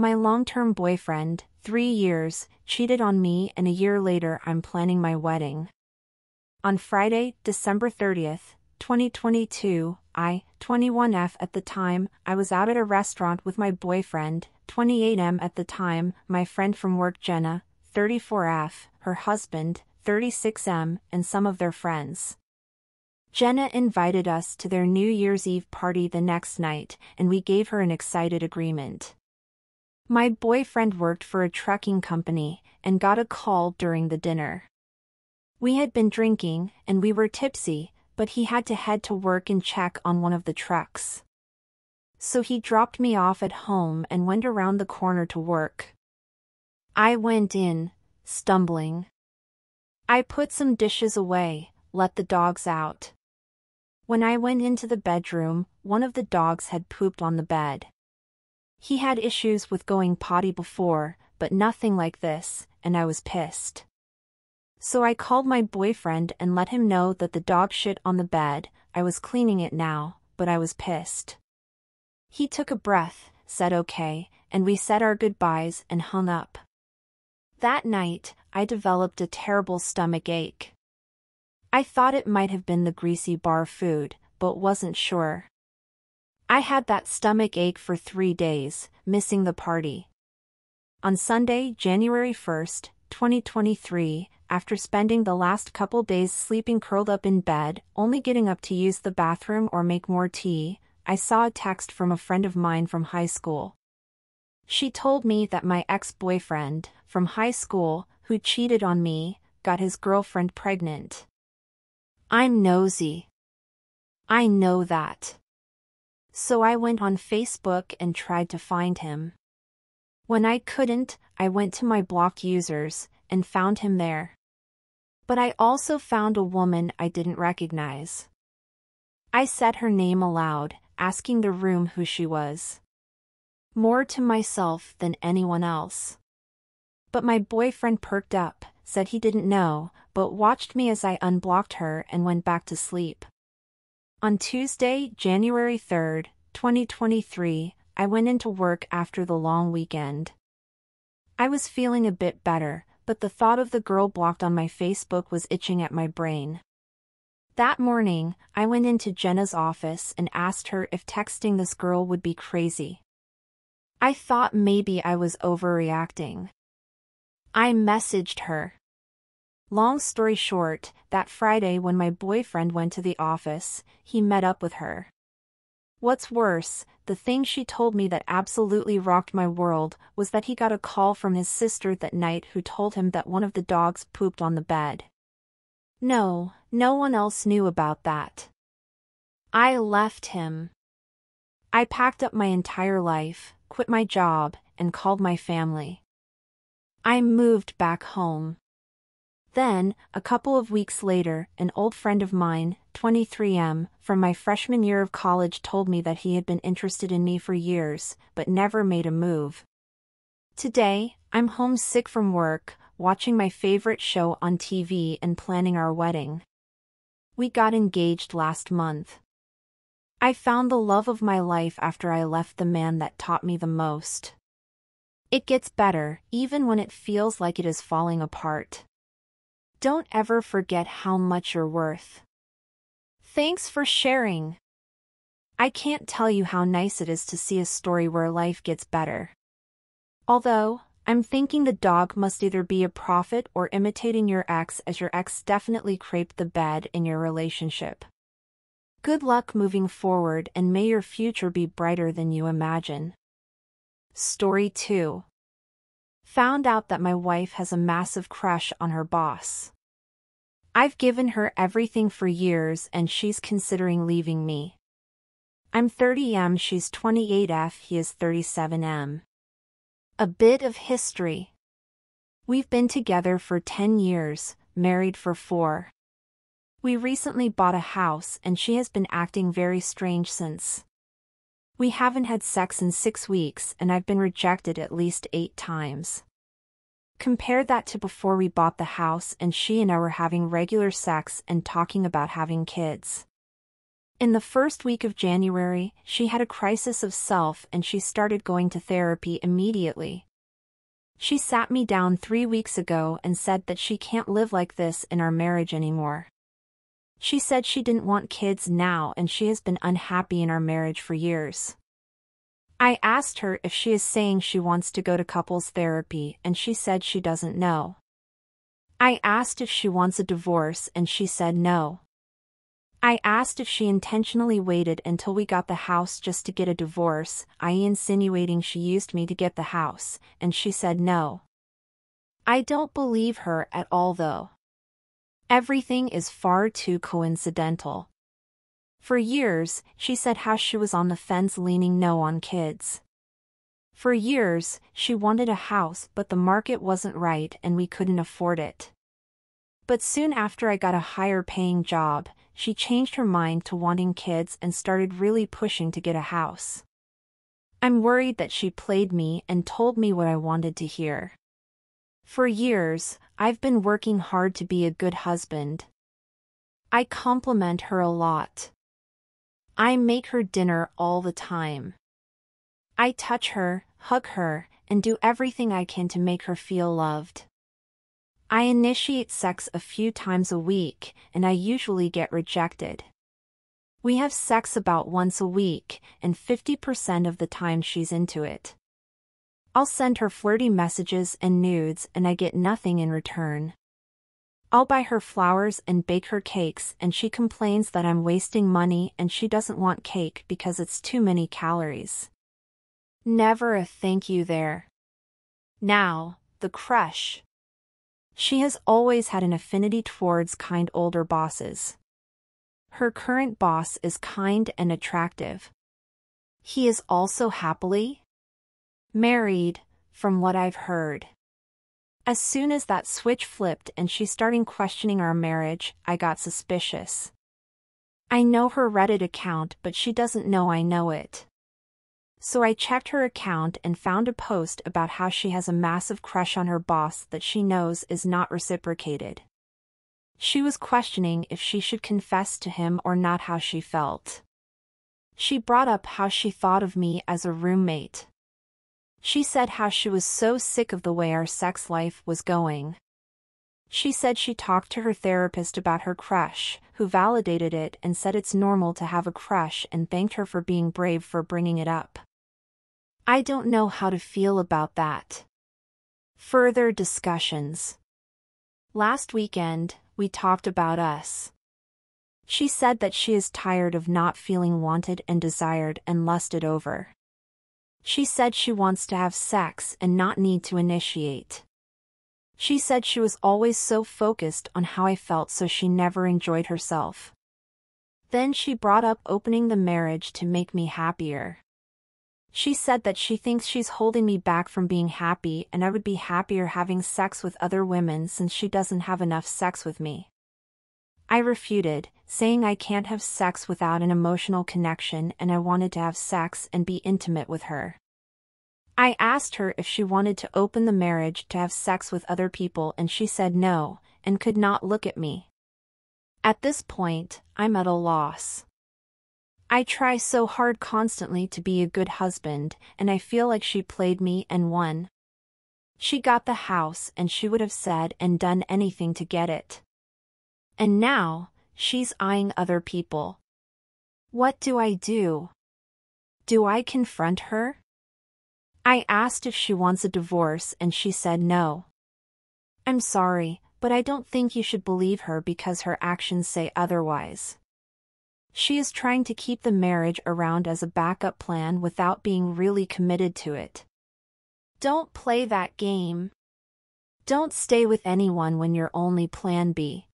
My long-term boyfriend, 3 years, cheated on me, and a year later I'm planning my wedding. On Friday, December 30th, 2022, 21F at the time, I was out at a restaurant with my boyfriend, 28M at the time, my friend from work Jenna, 34F, her husband, 36M, and some of their friends. Jenna invited us to their New Year's Eve party the next night, and we gave her an excited agreement. My boyfriend worked for a trucking company, and got a call during the dinner. We had been drinking, and we were tipsy, but he had to head to work and check on one of the trucks. So he dropped me off at home and went around the corner to work. I went in, stumbling. I put some dishes away, let the dogs out. When I went into the bedroom, one of the dogs had pooped on the bed. He had issues with going potty before, but nothing like this, and I was pissed. So I called my boyfriend and let him know that the dog shit on the bed. I was cleaning it now, but I was pissed. He took a breath, said okay, and we said our goodbyes and hung up. That night, I developed a terrible stomach ache. I thought it might have been the greasy bar food, but wasn't sure. I had that stomach ache for 3 days, missing the party. On Sunday, January 1st, 2023, after spending the last couple days sleeping curled up in bed, only getting up to use the bathroom or make more tea, I saw a text from a friend of mine from high school. She told me that my ex-boyfriend, from high school, who cheated on me, got his girlfriend pregnant. I'm nosy. I know that. So I went on Facebook and tried to find him. When I couldn't, I went to my blocked users, and found him there. But I also found a woman I didn't recognize. I said her name aloud, asking the room who she was. More to myself than anyone else. But my boyfriend perked up, said he didn't know, but watched me as I unblocked her and went back to sleep. On Tuesday, January 3rd, 2023, I went into work after the long weekend. I was feeling a bit better, but the thought of the girl blocked on my Facebook was itching at my brain. That morning, I went into Jenna's office and asked her if texting this girl would be crazy. I thought maybe I was overreacting. I messaged her. Long story short, that Friday when my boyfriend went to the office, he met up with her. What's worse, the thing she told me that absolutely rocked my world was that he got a call from his sister that night who told him that one of the dogs pooped on the bed. No one else knew about that. I left him. I packed up my entire life, quit my job, and called my family. I moved back home. Then, a couple of weeks later, an old friend of mine, 23M, from my freshman year of college told me that he had been interested in me for years, but never made a move. Today, I'm homesick from work, watching my favorite show on TV and planning our wedding. We got engaged last month. I found the love of my life after I left the man that taught me the most. It gets better, even when it feels like it is falling apart. Don't ever forget how much you're worth. Thanks for sharing. I can't tell you how nice it is to see a story where life gets better. Although, I'm thinking the dog must either be a prophet or imitating your ex, as your ex definitely craped the bed in your relationship. Good luck moving forward, and may your future be brighter than you imagine. Story 2. Found out that my wife has a massive crush on her boss. I've given her everything for years and she's considering leaving me. I'm 30M, she's 28F, he is 37M. A bit of history. We've been together for 10 years, married for 4. We recently bought a house and she has been acting very strange since. We haven't had sex in 6 weeks and I've been rejected at least 8 times. Compare that to before we bought the house and she and I were having regular sex and talking about having kids. In the first week of January, she had a crisis of self and she started going to therapy immediately. She sat me down 3 weeks ago and said that she can't live like this in our marriage anymore. She said she didn't want kids now and she has been unhappy in our marriage for years. I asked her if she is saying she wants to go to couples therapy and she said she doesn't know. I asked if she wants a divorce and she said no. I asked if she intentionally waited until we got the house just to get a divorce, i.e. insinuating she used me to get the house, and she said no. I don't believe her at all though. Everything is far too coincidental. For years, she said how she was on the fence leaning no on kids. For years, she wanted a house but the market wasn't right and we couldn't afford it. But soon after I got a higher paying job, she changed her mind to wanting kids and started really pushing to get a house. I'm worried that she played me and told me what I wanted to hear. For years, I've been working hard to be a good husband. I compliment her a lot. I make her dinner all the time. I touch her, hug her, and do everything I can to make her feel loved. I initiate sex a few times a week, and I usually get rejected. We have sex about once a week, and 50% of the time she's into it. I'll send her flirty messages and nudes and I get nothing in return. I'll buy her flowers and bake her cakes and she complains that I'm wasting money and she doesn't want cake because it's too many calories. Never a thank you there. Now, the crush. She has always had an affinity towards kind older bosses. Her current boss is kind and attractive. He is also happily married, from what I've heard. As soon as that switch flipped and she started questioning our marriage, I got suspicious. I know her Reddit account but she doesn't know I know it. So I checked her account and found a post about how she has a massive crush on her boss that she knows is not reciprocated. She was questioning if she should confess to him or not how she felt. She brought up how she thought of me as a roommate. She said how she was so sick of the way our sex life was going. She said she talked to her therapist about her crush, who validated it and said it's normal to have a crush and thanked her for being brave for bringing it up. I don't know how to feel about that. Further discussions. Last weekend, we talked about us. She said that she is tired of not feeling wanted and desired and lusted over. She said she wants to have sex and not need to initiate. She said she was always so focused on how I felt so she never enjoyed herself. Then she brought up opening the marriage to make me happier. She said that she thinks she's holding me back from being happy and I would be happier having sex with other women since she doesn't have enough sex with me. I refuted, saying I can't have sex without an emotional connection and I wanted to have sex and be intimate with her. I asked her if she wanted to open the marriage to have sex with other people and she said no, and could not look at me. At this point, I'm at a loss. I try so hard constantly to be a good husband, and I feel like she played me and won. She got the house and she would have said and done anything to get it. And now, she's eyeing other people. What do I do? Do I confront her? I asked if she wants a divorce and she said no. I'm sorry, but I don't think you should believe her because her actions say otherwise. She is trying to keep the marriage around as a backup plan without being really committed to it. Don't play that game. Don't stay with anyone when you're only plan B.